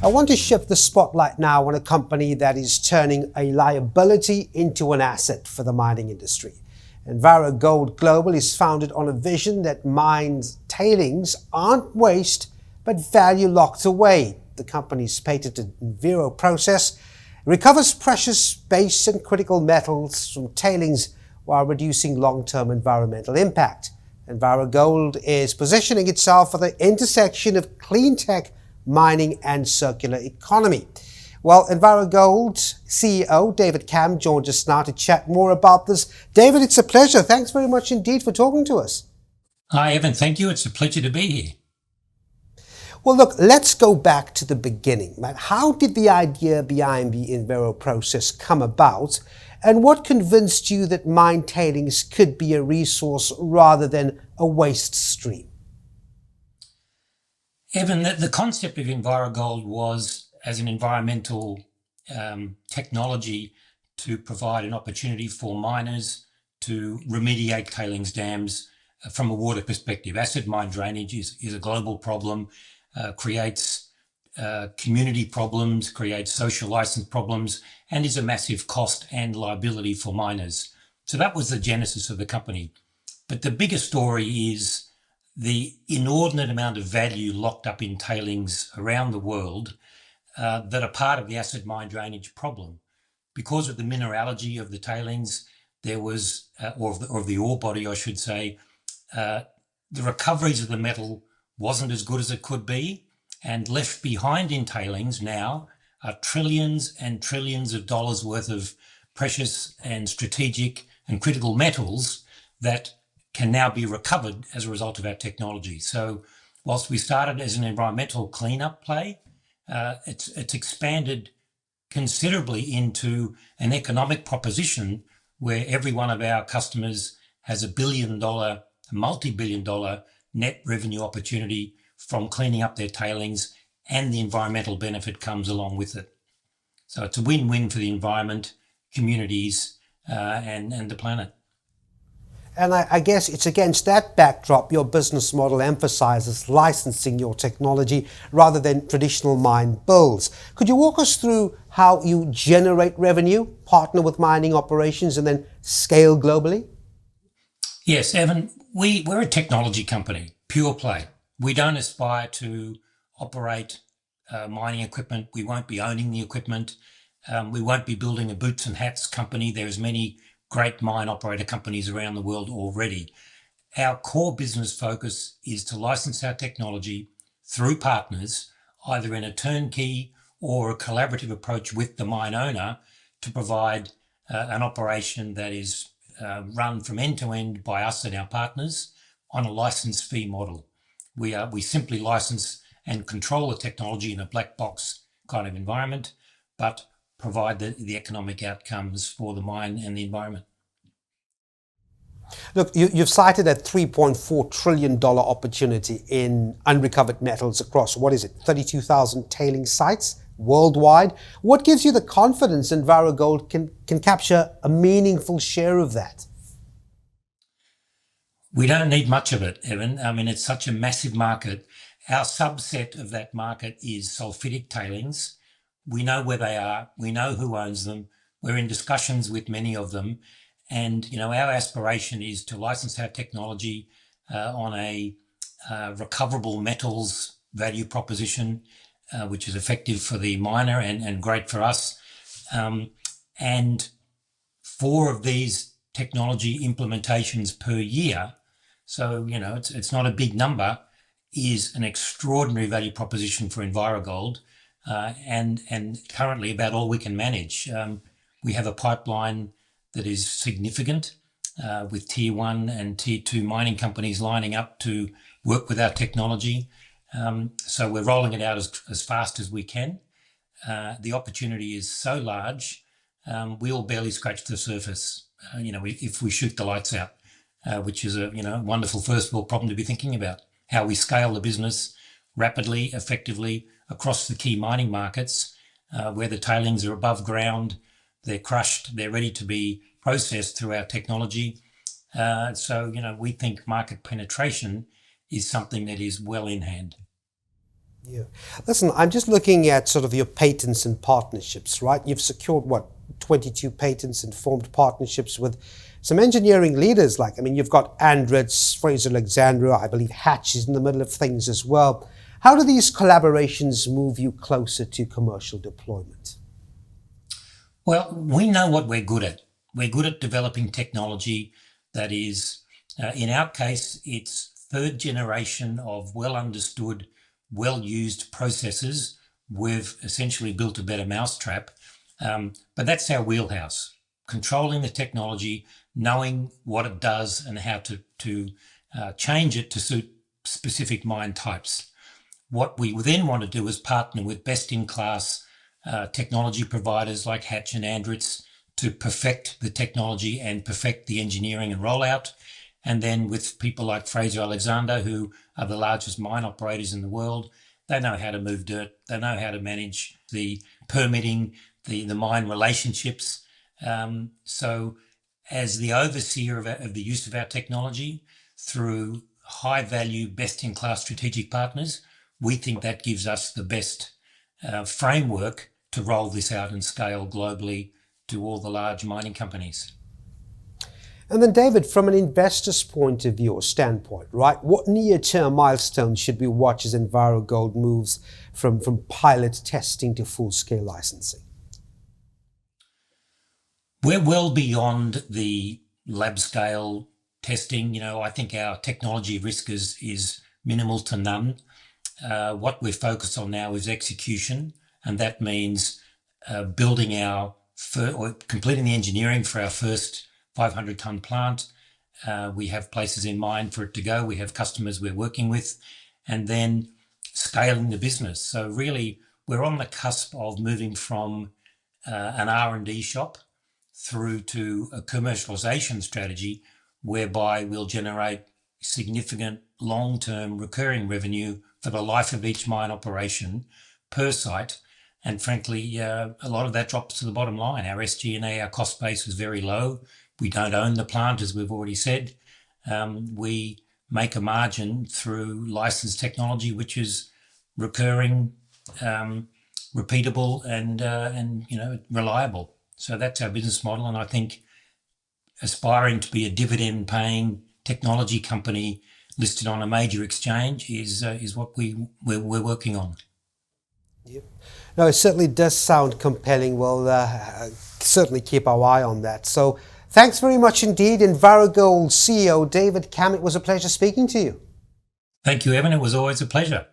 I want to shift the spotlight now on a company that is turning a liability into an asset for the mining industry. EnviroGold Global is founded on a vision that mines tailings aren't waste, but value locked away. The company's patented NVRO process recovers precious base and critical metals from tailings while reducing long-term environmental impact. EnviroGold is positioning itself at the intersection of clean tech, mining and circular economy. Well, EnviroGold CEO David Cam joins us now to chat more about this. David, it's a pleasure. Thanks very much indeed for talking to us. Hi, Evan. Thank you. It's a pleasure to be here. Well, look, let's go back to the beginning. How did the idea behind the NVRO process come about? And what convinced you that mine tailings could be a resource rather than a waste stream? Evan, the concept of EnviroGold was as an environmental technology to provide an opportunity for miners to remediate tailings dams from a water perspective. Acid mine drainage is a global problem, creates community problems, creates social license problems, and is a massive cost and liability for miners. So that was the genesis of the company. But the bigger story is the inordinate amount of value locked up in tailings around the world that are part of the acid mine drainage problem. Because of the mineralogy of the tailings, there was, or of the ore body, I should say, the recoveries of the metal wasn't as good as it could be, and left behind in tailings now are trillions and trillions of dollars worth of precious and strategic and critical metals that can now be recovered as a result of our technology. So whilst we started as an environmental cleanup play, it's expanded considerably into an economic proposition where every one of our customers has $1 billion, multi-billion dollar net revenue opportunity from cleaning up their tailings, and the environmental benefit comes along with it. So it's a win-win for the environment, communities, and the planet. And I guess it's against that backdrop your business model emphasizes licensing your technology rather than traditional mine builds. Could you walk us through how you generate revenue, partner with mining operations, and then scale globally? Yes, Evan, we're a technology company, pure play. We don't aspire to operate mining equipment. We won't be owning the equipment. We won't be building a boots and hats company. There's many great mine operator companies around the world already. Our core business focus is to license our technology through partners, either in a turnkey or a collaborative approach with the mine owner, to provide an operation that is run from end to end by us and our partners on a license fee model. We simply license and control the technology in a black box kind of environment, but provide the economic outcomes for the mine and the environment. Look, you've cited a $3.4 trillion opportunity in unrecovered metals across, 32,000 tailing sites worldwide. What gives you the confidence EnviroGold can capture a meaningful share of that? We don't need much of it, Evan. I mean, it's such a massive market. Our subset of that market is sulfidic tailings. We know where they are. We know who owns them. We're in discussions with many of them. And, our aspiration is to license our technology on a recoverable metals value proposition, which is effective for the miner and great for us. And 4 of these technology implementations per year, so, it's not a big number, is an extraordinary value proposition for EnviroGold. And currently about all we can manage. We have a pipeline that is significant with tier 1 and tier 2 mining companies lining up to work with our technology. So we're rolling it out as fast as we can. The opportunity is so large, we'll barely scratch the surface, if we shoot the lights out, which is a wonderful first world problem to be thinking about. How we scale the business rapidly, effectively across the key mining markets where the tailings are above ground, they're crushed, they're ready to be processed through our technology. So we think market penetration is something that is well in hand. Yeah. Listen, I'm just looking at sort of your patents and partnerships, right? You've secured what, 22 patents and formed partnerships with some engineering leaders you've got Andritz, Fraser Alexander, I believe Hatch is in the middle of things as well. How do these collaborations move you closer to commercial deployment? Well, we know what we're good at. We're good at developing technology that is, in our case, it's third generation of well understood, well used processes. We've essentially built a better mousetrap, but that's our wheelhouse. Controlling the technology, knowing what it does and how to change it to suit specific mine types. What we then want to do is partner with best-in-class technology providers like Hatch and Andritz to perfect the technology and perfect the engineering and rollout. And then with people like Fraser Alexander, who are the largest mine operators in the world, they know how to move dirt, they know how to manage the permitting, the mine relationships. So as the overseer of the use of our technology through high-value, best-in-class strategic partners, we think that gives us the best framework to roll this out and scale globally to all the large mining companies. And then, David, from an investor's point of view or standpoint, right, what near-term milestones should we watch as EnviroGold moves from pilot testing to full-scale licensing? We're well beyond the lab scale testing. I think our technology risk is minimal to none. What we're focused on now is execution, and that means building or completing the engineering for our first 500-ton plant. We have places in mind for it to go. We have customers we're working with, and then scaling the business. So really, we're on the cusp of moving from an R&D shop through to a commercialization strategy whereby we'll generate significant long-term recurring revenue for the life of each mine operation per site. And frankly, a lot of that drops to the bottom line. Our SG&A, our cost base is very low. We don't own the plant, as we've already said. We make a margin through licensed technology, which is recurring, repeatable, and reliable. So that's our business model, and I think aspiring to be a dividend-paying technology company listed on a major exchange is what we're working on. Yeah. No, it certainly does sound compelling. We'll certainly keep our eye on that. So thanks very much indeed, EnviroGold CEO David Kam. It was a pleasure speaking to you. Thank you, Evan. It was always a pleasure.